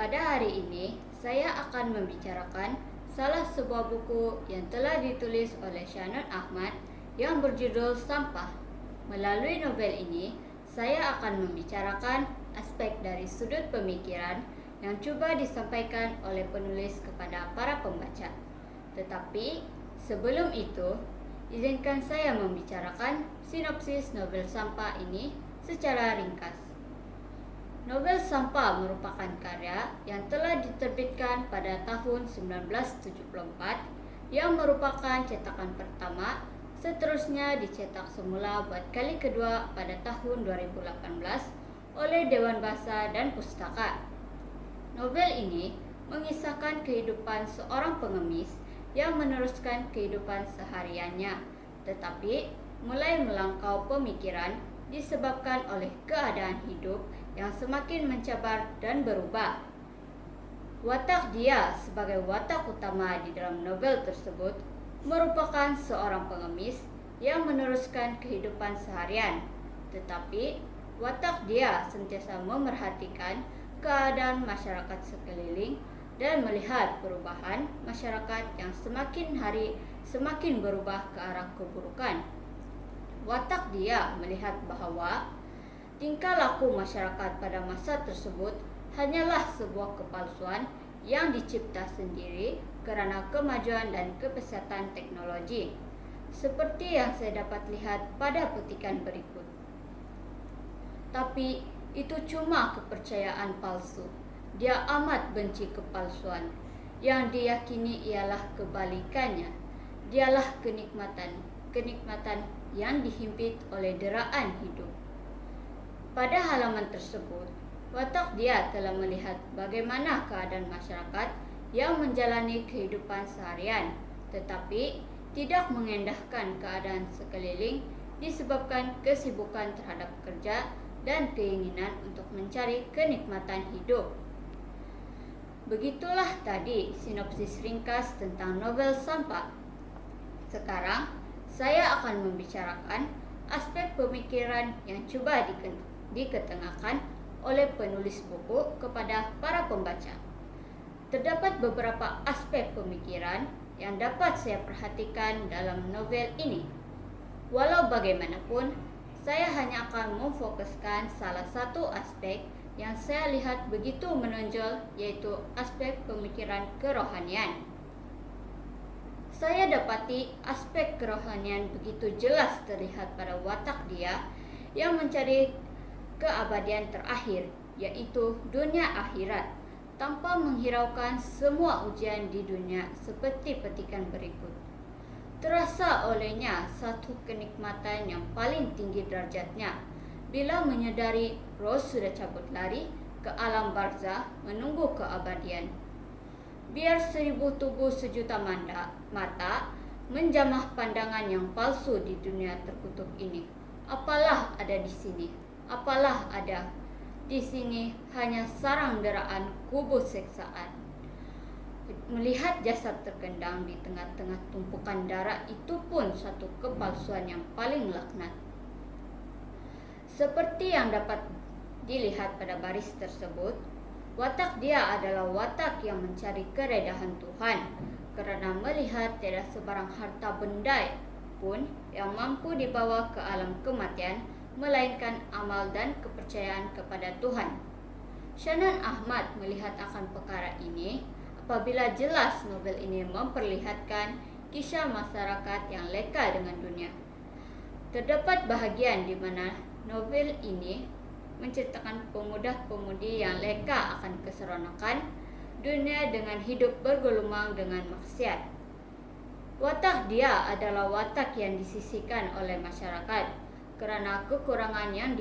Pada hari ini, saya akan membicarakan salah sebuah buku yang telah ditulis oleh Shannon Ahmad yang berjudul Sampah. Melalui novel ini, saya akan membicarakan aspek dari sudut pemikiran yang coba disampaikan oleh penulis kepada para pembaca. Tetapi, sebelum itu, izinkan saya membicarakan sinopsis novel Sampah ini secara ringkas. Novel Sampah merupakan karya yang telah diterbitkan pada tahun 1974 yang merupakan cetakan pertama, seterusnya dicetak semula buat kali kedua pada tahun 2018 oleh Dewan Bahasa dan Pustaka. Novel ini mengisahkan kehidupan seorang pengemis yang meneruskan kehidupan sehariannya, tetapi mulai melangkau pemikiran disebabkan oleh keadaan hidup yang semakin mencabar dan berubah. Watak dia sebagai watak utama di dalam novel tersebut merupakan seorang pengemis yang meneruskan kehidupan seharian, tetapi watak dia sentiasa memerhatikan keadaan masyarakat sekeliling dan melihat perubahan masyarakat yang semakin hari semakin berubah ke arah keburukan. Watak dia melihat bahwa tingkah laku masyarakat pada masa tersebut hanyalah sebuah kepalsuan yang dicipta sendiri karena kemajuan dan kepesatan teknologi, seperti yang saya dapat lihat pada petikan berikut. Tapi itu cuma kepercayaan palsu. Dia amat benci kepalsuan. Yang diyakini ialah kebalikannya. Dialah kenikmatan yang dihimpit oleh deraan hidup. Pada halaman tersebut, watak dia telah melihat bagaimana keadaan masyarakat yang menjalani kehidupan seharian, tetapi tidak mengendahkan keadaan sekeliling disebabkan kesibukan terhadap kerja dan keinginan untuk mencari kenikmatan hidup. Begitulah tadi sinopsis ringkas tentang novel Sampah. Sekarang, saya akan membicarakan aspek pemikiran yang coba diketengahkan oleh penulis buku kepada para pembaca. Terdapat beberapa aspek pemikiran yang dapat saya perhatikan dalam novel ini. Walau bagaimanapun, saya hanya akan memfokuskan salah satu aspek yang saya lihat begitu menonjol, yaitu aspek pemikiran kerohanian. Saya dapati aspek kerohanian begitu jelas terlihat pada watak dia yang mencari keabadian terakhir, yaitu dunia akhirat, tanpa menghiraukan semua ujian di dunia seperti petikan berikut. Terasa olehnya satu kenikmatan yang paling tinggi derajatnya bila menyadari roh sudah cabut lari ke alam barzah menunggu keabadian. Biar 1000 tubuh sejuta mata menjamah pandangan yang palsu di dunia terkutuk ini. Apalah ada di sini? Apalah ada di sini? Hanya sarang deraan kubur seksaan. Melihat jasad terkendang di tengah-tengah tumpukan darah itu pun satu kepalsuan yang paling laknat. Seperti yang dapat dilihat pada baris tersebut, watak dia adalah watak yang mencari keredahan Tuhan, karena melihat tiada sebarang harta benda pun yang mampu dibawa ke alam kematian, melainkan amal dan kepercayaan kepada Tuhan. Shannon Ahmad melihat akan perkara ini apabila jelas novel ini memperlihatkan kisah masyarakat yang leka dengan dunia. Terdapat bahagian di mana novel ini menceritakan pemuda-pemudi yang leka akan keseronokan dunia dengan hidup bergelumang dengan maksiat. Watak dia adalah watak yang disisihkan oleh masyarakat karena kekurangan yang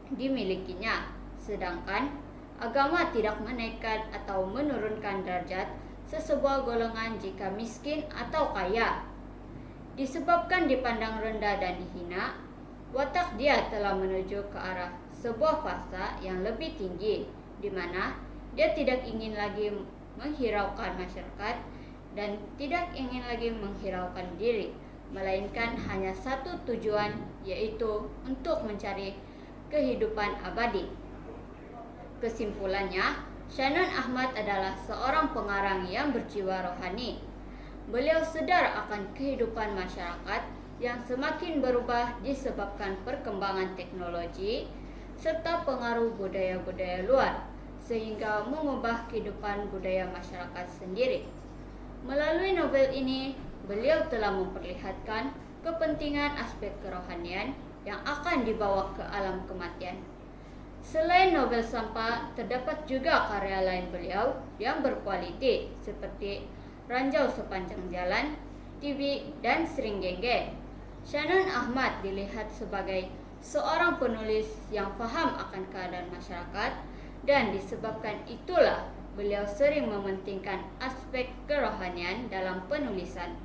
dimilikinya, sedangkan agama tidak menaikkan atau menurunkan derajat sesebuah golongan jika miskin atau kaya. Disebabkan dipandang rendah dan dihina, watak dia telah menuju ke arah sebuah fasa yang lebih tinggi, di mana dia tidak ingin lagi menghiraukan masyarakat dan tidak ingin lagi menghiraukan diri, melainkan hanya satu tujuan, yaitu untuk mencari kehidupan abadi. Kesimpulannya, Shannon Ahmad adalah seorang pengarang yang berjiwa rohani. Beliau sedar akan kehidupan masyarakat yang semakin berubah disebabkan perkembangan teknologi serta pengaruh budaya-budaya luar, sehingga mengubah kehidupan budaya masyarakat sendiri. Melalui novel ini, beliau telah memperlihatkan kepentingan aspek kerohanian yang akan dibawa ke alam kematian. Selain novel sampah, terdapat juga karya lain beliau yang berkualiti seperti Ranjau Sepanjang Jalan, TV, dan Seringgenge. Shannon Ahmad dilihat sebagai seorang penulis yang faham akan keadaan masyarakat, dan disebabkan itulah beliau sering mementingkan aspek kerohanian dalam penulisan.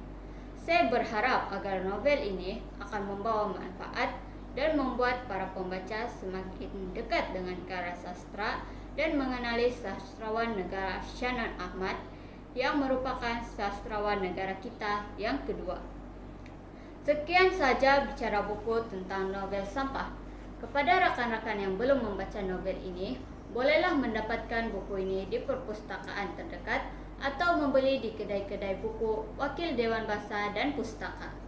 Saya berharap agar novel ini akan membawa manfaat dan membuat para pembaca semakin dekat dengan karya sastra dan mengenali sastrawan negara Shannon Ahmad yang merupakan sastrawan negara kita yang kedua. Sekian saja bicara buku tentang novel sampah. Kepada rakan-rakan yang belum membaca novel ini, bolehlah mendapatkan buku ini di perpustakaan terdekat atau membeli di kedai-kedai buku Wakil Dewan Bahasa dan Pustaka.